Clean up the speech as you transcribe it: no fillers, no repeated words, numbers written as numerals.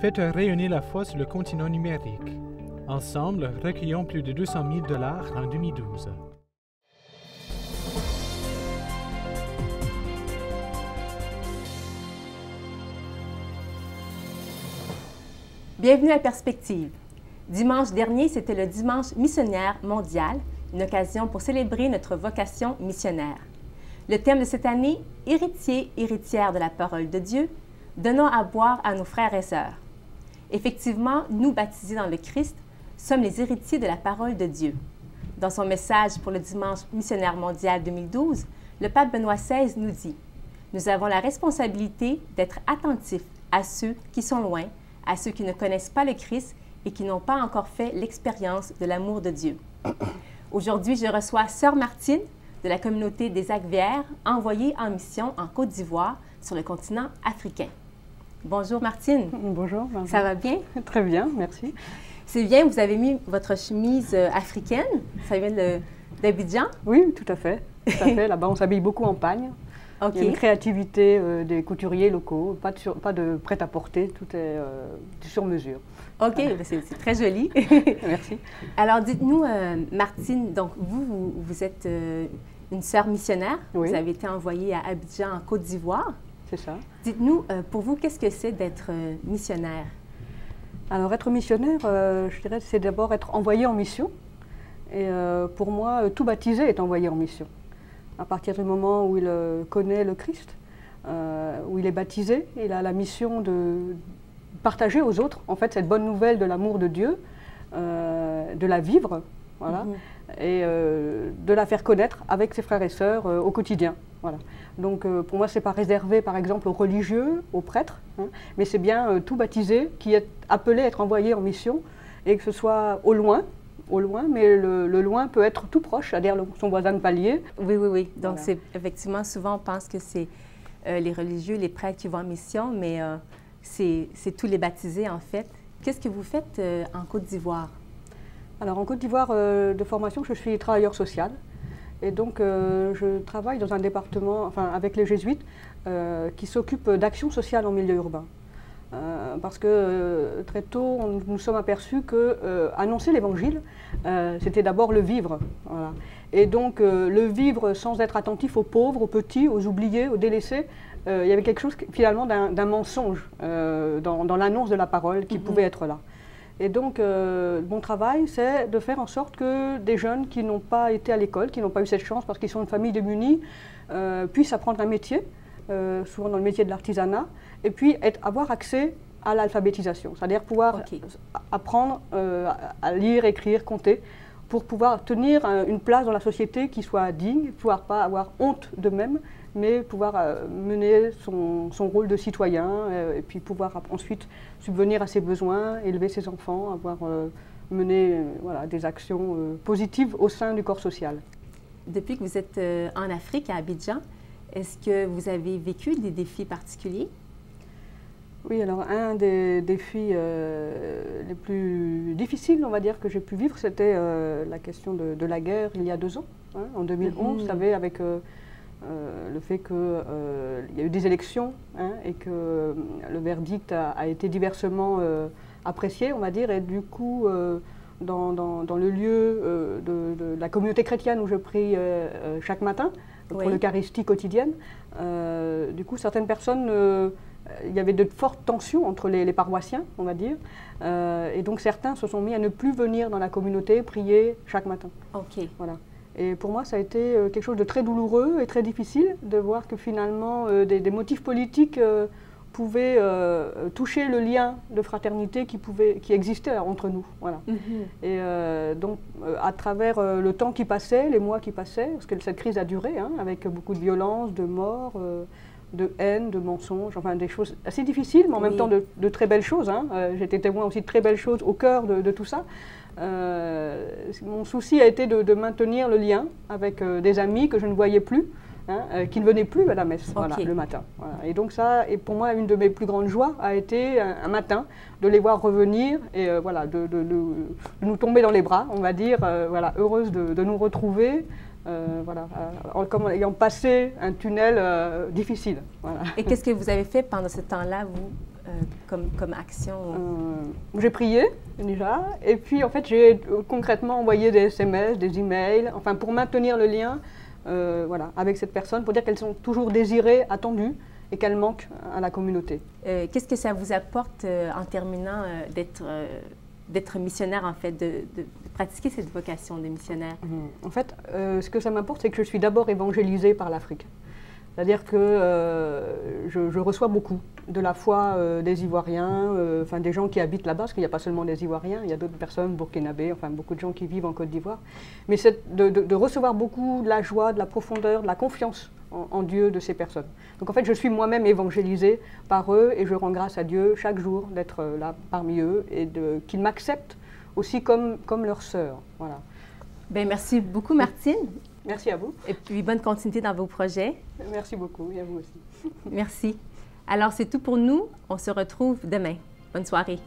Faites rayonner la foi sur le continent numérique. Ensemble, recueillons plus de 200 000 $ en 2012. Bienvenue à Perspective. Dimanche dernier, c'était le dimanche missionnaire mondial, une occasion pour célébrer notre vocation missionnaire. Le thème de cette année, héritiers, héritières de la parole de Dieu, donnons à boire à nos frères et sœurs. Effectivement, nous, baptisés dans le Christ, sommes les héritiers de la parole de Dieu. Dans son message pour le dimanche missionnaire mondial 2012, le pape Benoît XVI nous dit « Nous avons la responsabilité d'être attentifs à ceux qui sont loin, à ceux qui ne connaissent pas le Christ et qui n'ont pas encore fait l'expérience de l'amour de Dieu. » Aujourd'hui, je reçois Sœur Martine de la communauté des Agvières, envoyée en mission en Côte d'Ivoire sur le continent africain. Bonjour Martine. Bonjour. Ça va bien? Très bien, merci. C'est bien, vous avez mis votre chemise africaine, ça vient d'Abidjan? Oui, tout à fait. Là-bas, on s'habille beaucoup en pagne. Okay. Il y a une créativité des couturiers locaux, pas de prêt-à-porter, tout est sur mesure. OK, c'est très joli. Merci. Alors, dites-nous, Martine, donc vous êtes une sœur missionnaire. Oui. Vous avez été envoyée à Abidjan, en Côte d'Ivoire. C'est ça. Dites-nous, pour vous, qu'est-ce que c'est d'être missionnaire? Alors, être missionnaire, je dirais, c'est d'abord être envoyé en mission. Et pour moi, tout baptisé est envoyé en mission. À partir du moment où il connaît le Christ, où il est baptisé, il a la mission de partager aux autres, en fait, cette bonne nouvelle de l'amour de Dieu, de la vivre, voilà, et de la faire connaître avec ses frères et sœurs au quotidien. Voilà. Donc, pour moi, ce n'est pas réservé, par exemple, aux religieux, aux prêtres, hein, mais c'est bien tout baptisé qui est appelé à être envoyé en mission, et que ce soit au loin, mais le loin peut être tout proche, c'est-à-dire son voisin de palier. Oui. Donc, voilà. C'est effectivement, souvent, on pense que c'est les religieux, les prêtres qui vont en mission, mais c'est tous les baptisés, en fait. Qu'est-ce que vous faites en Côte d'Ivoire? Alors, en Côte d'Ivoire, de formation, je suis travailleur social. Et donc, je travaille dans un département, avec les jésuites, qui s'occupe d'action sociale en milieu urbain. Parce que très tôt, nous nous sommes aperçus que annoncer l'évangile, c'était d'abord le vivre. Voilà. Et donc, le vivre sans être attentif aux pauvres, aux petits, aux oubliés, aux délaissés, il y avait quelque chose finalement d'un mensonge dans l'annonce de la parole qui pouvait être là. Et donc, mon travail, c'est de faire en sorte que des jeunes qui n'ont pas été à l'école, qui n'ont pas eu cette chance parce qu'ils sont une famille démunie, puissent apprendre un métier, souvent dans le métier de l'artisanat, et puis avoir accès à l'alphabétisation, c'est-à-dire pouvoir apprendre à lire, écrire, compter, pour pouvoir tenir une place dans la société qui soit digne, pouvoir pas avoir honte d'eux-mêmes, mais pouvoir mener son rôle de citoyen, et puis pouvoir ensuite subvenir à ses besoins, élever ses enfants, avoir mené des actions positives au sein du corps social. Depuis que vous êtes en Afrique, à Abidjan, est-ce que vous avez vécu des défis particuliers? Oui, alors un des défis les plus difficiles, on va dire, que j'ai pu vivre, c'était la question de la guerre il y a 2 ans, hein, en 2011, vous savez, avec le fait qu'il y a eu des élections, hein, et que le verdict a été diversement apprécié, on va dire, et du coup, dans le lieu de la communauté chrétienne où je prie chaque matin, pour l'Eucharistie quotidienne, du coup, certaines personnes... il y avait de fortes tensions entre les paroissiens, on va dire, et donc certains se sont mis à ne plus venir dans la communauté prier chaque matin. OK. Voilà. Et pour moi, ça a été quelque chose de très douloureux et très difficile de voir que finalement des motifs politiques pouvaient toucher le lien de fraternité qui existait entre nous. Voilà. Et donc, à travers le temps qui passait, les mois qui passaient, parce que cette crise a duré, hein, avec beaucoup de violence, de morts, de haine, de mensonges, enfin des choses assez difficiles, mais en même temps de très belles choses. Hein. J'ai été témoin aussi de très belles choses au cœur de tout ça. Mon souci a été de maintenir le lien avec des amis que je ne voyais plus, hein, qui ne venaient plus à la messe le matin. Voilà. Et donc ça, et pour moi, une de mes plus grandes joies a été un matin de les voir revenir et de nous tomber dans les bras, on va dire, heureuse de nous retrouver. Comme ayant passé un tunnel difficile. Voilà. Et qu'est-ce que vous avez fait pendant ce temps-là, vous, comme action? J'ai prié déjà, et puis en fait j'ai concrètement envoyé des SMS, des emails, enfin pour maintenir le lien voilà, avec cette personne, pour dire qu'elles sont toujours désirées, attendues, et qu'elles manquent à la communauté. Qu'est-ce que ça vous apporte en terminant d'être missionnaire, en fait, de pratiquer cette vocation de missionnaire? En fait, ce que ça m'apporte, c'est que je suis d'abord évangélisée par l'Afrique. C'est-à-dire que je reçois beaucoup, de la foi des Ivoiriens, enfin des gens qui habitent là-bas, parce qu'il n'y a pas seulement des Ivoiriens, il y a d'autres personnes, burkinabés, enfin beaucoup de gens qui vivent en Côte d'Ivoire. Mais c'est de recevoir beaucoup de la joie, de la profondeur, de la confiance en Dieu de ces personnes. Donc en fait, je suis moi-même évangélisée par eux et je rends grâce à Dieu chaque jour d'être là parmi eux et qu'ils m'acceptent aussi comme leur sœur. Voilà. Bien, merci beaucoup, Martine. Merci à vous. Et puis, bonne continuité dans vos projets. Merci beaucoup, et à vous aussi. Merci. Alors, c'est tout pour nous. On se retrouve demain. Bonne soirée.